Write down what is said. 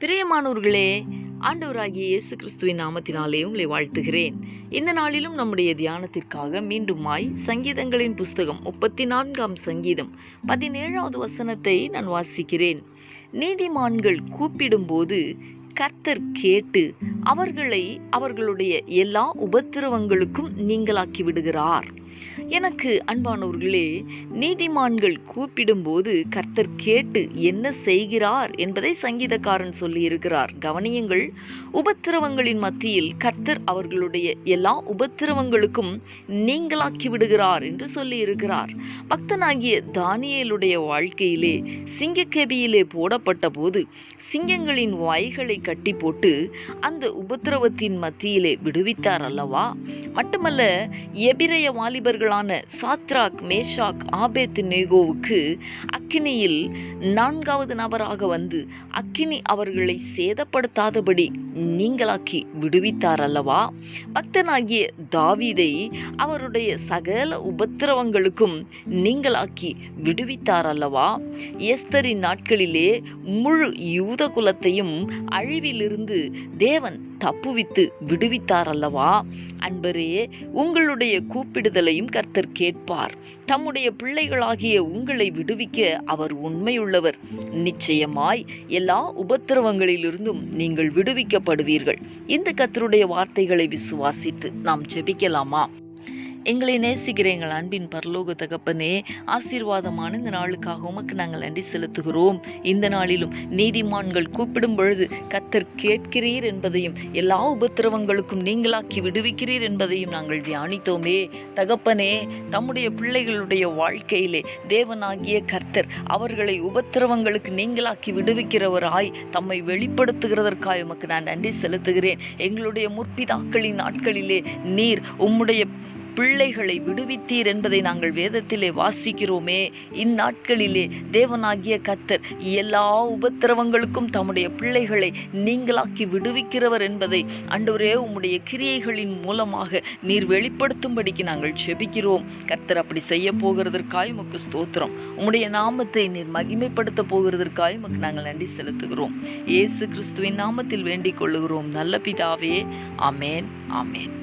பிரியமானவர்களே, ஆண்டவராகிய இயேசு கிறிஸ்துவின் நாமத்தினாலே உங்களை வாழ்த்துகிறேன். இந்த நாளிலும் நம்முடைய தியானத்திற்காக மீண்டுமாய் சங்கீதங்களின் புஸ்தகம் 34ஆம் சங்கீதம் 17வது வசனத்தை நான் வாசிக்கிறேன். நீதிமான்கள் கூப்பிடும்போது கர்த்தர் கேட்டு அவர்களை அவர்களுடைய எல்லா உபத்திரவங்களுக்கும் நீங்களாக்கி விடுகிறார். எனக்கு அன்பானவர்களே, நீதிமான்கள் கூப்பிடும்போது கர்த்தர் கேட்டு என்ன செய்கிறார் என்பதை சங்கீதக்காரன் சொல்லி இருக்கிறார். கவனியுங்கள், உபத்திரவங்களின் மத்தியில் கர்த்தர் அவர்களுடைய எல்லா உபத்திரவங்களுக்கும் நீங்களாக்கி விடுகிறார் என்று சொல்லி இருக்கிறார். பக்தனாகிய தானியேலுடைய வாழ்க்கையிலே சிங்கக்கேபியிலே போடப்பட்ட போது சிங்கங்களின் வாய்களை கட்டி போட்டு அந்த உபத்திரவத்தின் மத்தியிலே விடுவித்தார் அல்லவா? மட்டுமல்ல, எபிரெய வாலிபர்களான சாத்ராக், மேஷாக், ஆபேத்நேகோவுக்கு அக்கினியில் 4வது நபராக வந்து அக்கினி அவர்களை சேதப்படுத்தாதபடி நீங்களாக்கி விடுவித்தார் அல்லவா? பக்தனாகிய தாவீதை அவருடைய சகல உபத்திரவங்களுக்கும் நீங்களாக்கி விடுவித்தார் அல்லவா? எஸ்தரின் நாட்களிலே முழு யூத குலத்தையும் அழிவிலிருந்து தேவன் தப்புவித்து விடுவித்தார் அல்லவா? அன்பரே, உங்களுடைய கூப்பிடுதலையும் கர்த்தர் கேட்பார். தம்முடைய பிள்ளைகளாகிய உங்களை விடுவிக்க அவர் உண்மையுள்ளவர். நிச்சயமாய் எல்லா உபத்திரவங்களிலிருந்தும் நீங்கள் விடுவிக்கப்படுவீர்கள். இந்த கர்த்தருடைய வார்த்தைகளை விசுவாசித்து நாம் ஜெபிக்கலாமா? எங்களை நேசிக்கிற எங்கள் அன்பின் பரலோக தகப்பனே, ஆசீர்வாதமான இந்த நாளுக்காக உமக்கு நாங்கள் நன்றி செலுத்துகிறோம். இந்த நாளிலும் நீதிமான்கள் கூப்பிடும் பொழுது கர்த்தர் கேட்கிறீர் என்பதையும் எல்லா உபத்திரவங்களுக்கும் நீங்களாக்கி விடுவிக்கிறீர் என்பதையும் நாங்கள் தியானித்தோமே. தகப்பனே, தம்முடைய பிள்ளைகளுடைய வாழ்க்கையிலே தேவனாகிய கர்த்தர் அவர்களை உபத்திரவங்களுக்கு நீங்களாக்கி விடுவிக்கிறவராய் தம்மை வெளிப்படுத்துகிறதற்காக உமக்கு நான் நன்றி செலுத்துகிறேன். எங்களுடைய முற்பிதாக்களின் நாட்களிலே நீர் உம்முடைய பிள்ளைகளை விடுவித்தீர் என்பதை நாங்கள் வேதத்திலே வாசிக்கிறோமே. இந்நாட்களிலே தேவனாகிய கர்த்தர் எல்லா உபத்திரவங்களுக்கும் தம்முடைய பிள்ளைகளை நீங்களாக்கி விடுவிக்கிறவர் என்பதை ஆண்டவரே உம்முடைய கிரியைகளின் மூலமாக நீர் வெளிப்படுத்தும்படிக்கு நாங்கள் ஜெபிக்கிறோம். கர்த்தர் அப்படி செய்ய போகிறதற்காய் உமக்கு ஸ்தோத்திரம். உம்முடைய நாமத்தை நீர் மகிமைப்படுத்த போகிறதற்காய் உமக்கு நாங்கள் நன்றி செலுத்துகிறோம். இயேசு கிறிஸ்துவின் நாமத்தில் வேண்டிக் கொள்ளுகிறோம் நல்ல பிதாவே. ஆமேன், ஆமேன்.